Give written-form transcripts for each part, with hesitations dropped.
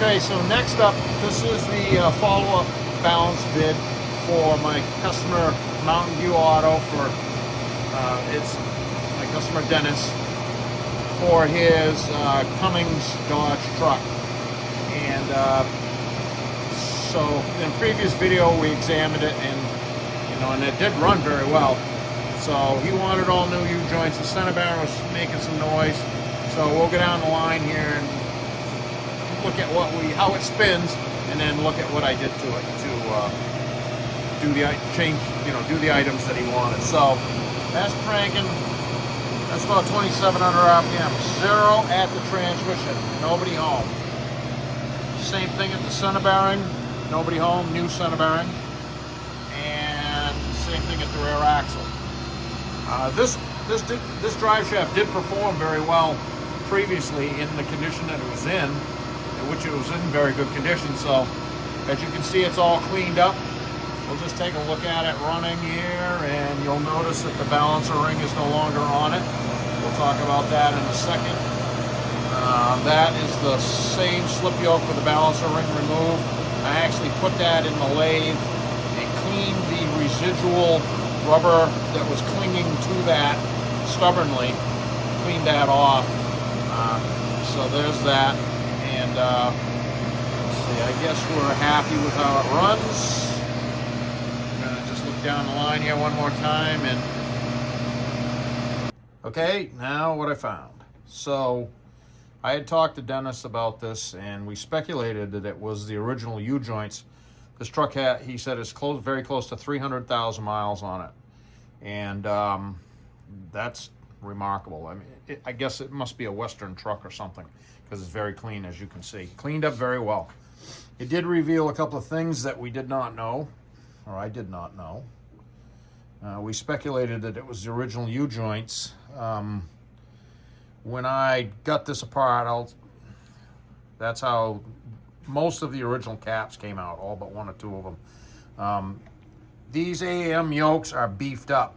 Okay, so next up, this is the follow-up balance bid for my customer Mountain View Auto for it's my customer Dennis for his Cummins Dodge truck. And so in a previous video we examined it, and it did run very well. So he wanted all new U-joints. The center bearing was making some noise. So we'll go down the line here and look at how it spins, and then look at what I did to it to do the items that he wanted. So that's cranking. That's about 2,700 RPM. Zero at the transmission. Nobody home. Same thing at the center bearing. Nobody home. New center bearing. And same thing at the rear axle. This drive shaft did perform very well previously in the condition that it was in, which it was in very good condition. So as you can see, it's all cleaned up. We'll just take a look at it running here, and you'll notice that the balancer ring is no longer on it. We'll talk about that in a second. That is the same slip yoke with the balancer ring removed. I actually put that in the lathe and cleaned the residual rubber that was clinging to that stubbornly. Cleaned that off. So there's that. And let's see, I guess we're happy with how it runs. I'm gonna just look down the line here one more time. And okay, now what I found. So I had talked to Dennis about this, and we speculated that it was the original U-joints. This truck had, he said, is very close to 300,000 miles on it. And that's remarkable. I mean, I guess it must be a Western truck or something, because it's very clean, as you can see. Cleaned up very well. It did reveal a couple of things that we did not know, or I did not know. We speculated that it was the original U-joints. When I got this apart, that's how most of the original caps came out, all but one or two of them. These AAM yokes are beefed up.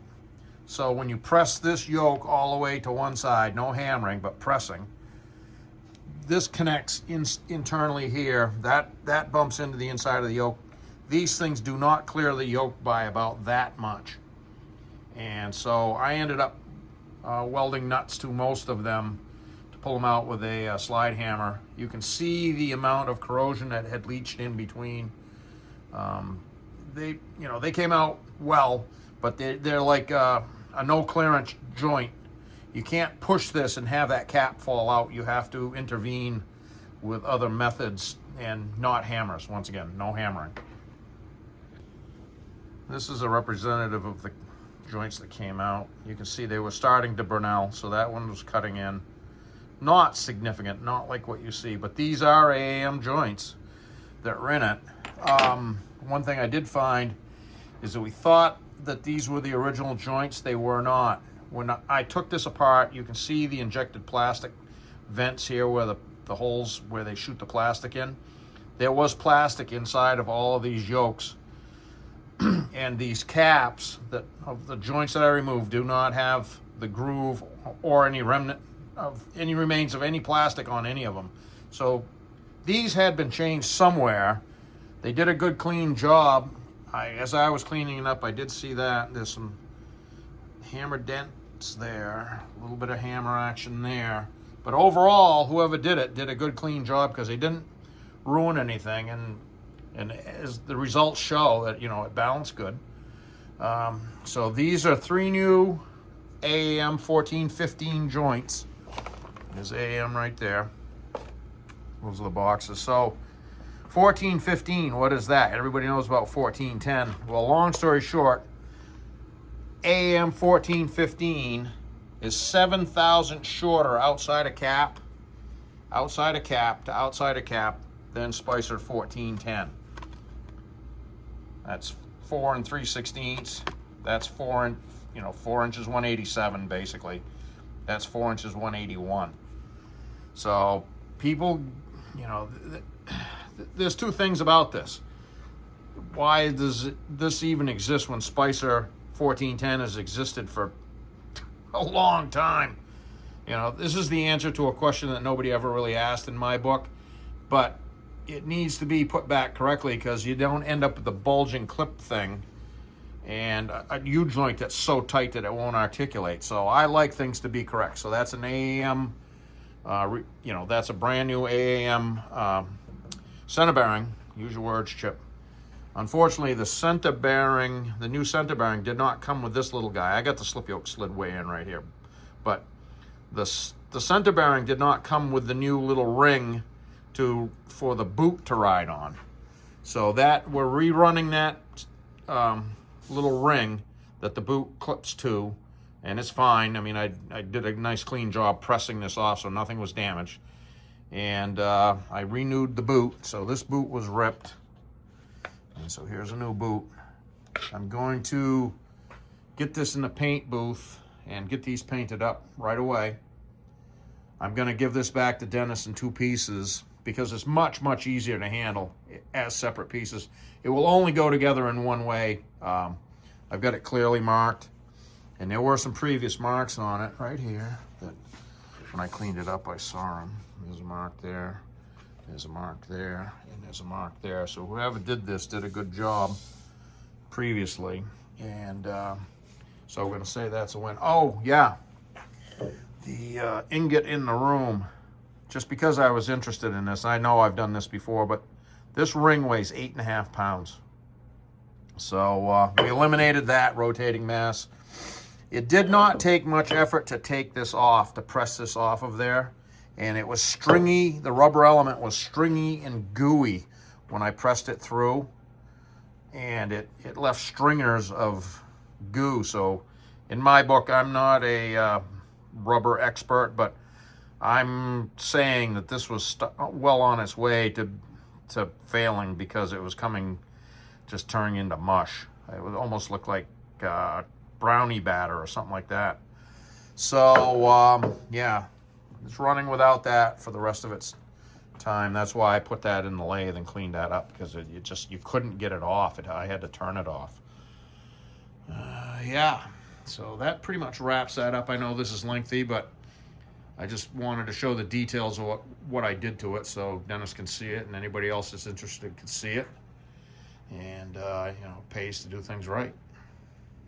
So when you press this yoke all the way to one side, no hammering, but pressing, this connects internally here. That bumps into the inside of the yoke. These things do not clear the yoke by about that much. And so I ended up welding nuts to most of them to pull them out with a slide hammer. You can see the amount of corrosion that had leached in between. They came out well, but they're like a no clearance joint. You can't push this and have that cap fall out. You have to intervene with other methods and not hammers. Once again, no hammering. This is a representative of the joints that came out. You can see they were starting to Burnell, so that one was cutting in. Not significant, not like what you see, but these are AAM joints that are in it. One thing I did find is that we thought that these were the original joints. They were not. When I took this apart, you can see the injected plastic vents here where the holes where they shoot the plastic in. There was plastic inside of all of these yokes. And these caps of the joints that I removed do not have the groove or any remnant of any remains of any plastic on any of them. So these had been changed somewhere. They did a good clean job. As I was cleaning it up, I did see that there's some hammer dents there, a little bit of hammer action there. But overall, whoever did it did a good clean job, because they didn't ruin anything. And as the results show, that it balanced good. So these are 3 new AAM 1415 joints. There's AAM right there. Those are the boxes. So 1415, what is that? Everybody knows about 1410. Well, long story short, AAM 1415 is 7 thousandths shorter outside of cap to outside of cap than Spicer 1410. That's 4 3/16. That's 4 inches 187 basically. That's 4 inches 181. So people, there's two things about this. Why does this even exist when Spicer 1410 has existed for a long time? This is the answer to a question that nobody ever really asked in my book. But it needs to be put back correctly because you don't end up with the bulging clip thing and a U-joint that's so tight that it won't articulate. So I like things to be correct. So that's an AAM, you know, that's a brand new AAM center bearing. Use your words, Chip. Unfortunately, the center bearing, the new center bearing did not come with this little guy. I got the slip yoke slid way in right here. But the center bearing did not come with the new little ring for the boot to ride on. So that we're rerunning that little ring that the boot clips to, and it's fine. I mean, I did a nice clean job pressing this off so nothing was damaged. And I renewed the boot. So this boot was ripped. And so here's a new boot. I'm going to get this in the paint booth and get these painted up right away. I'm going to give this back to Dennis in 2 pieces because it's much, much easier to handle as separate pieces. It will only go together in one way. I've got it clearly marked, and there were some previous marks on it right here that when I cleaned it up, I saw them. There's a mark there, there's a mark there, and there's a mark there. So whoever did this did a good job previously. And so we're going to say that's a win. Oh, yeah. The ingot in the room. Just because I was interested in this, I know I've done this before, but this ring weighs 8.5 pounds. So we eliminated that rotating mass. It did not take much effort to take this off, to press this off of there. And it was stringy. The rubber element was stringy and gooey when I pressed it through. And it left stringers of goo. So in my book, I'm not a rubber expert, but I'm saying that this was well on its way to failing because it was just turning into mush. It would almost look like brownie batter or something like that. So yeah, it's running without that for the rest of its time. That's why I put that in the lathe and cleaned that up, because you couldn't get it off. I had to turn it off. Yeah, so that pretty much wraps that up. I know this is lengthy, but I just wanted to show the details of what I did to it so Dennis can see it and anybody else that's interested can see it. And, you know, it pays to do things right.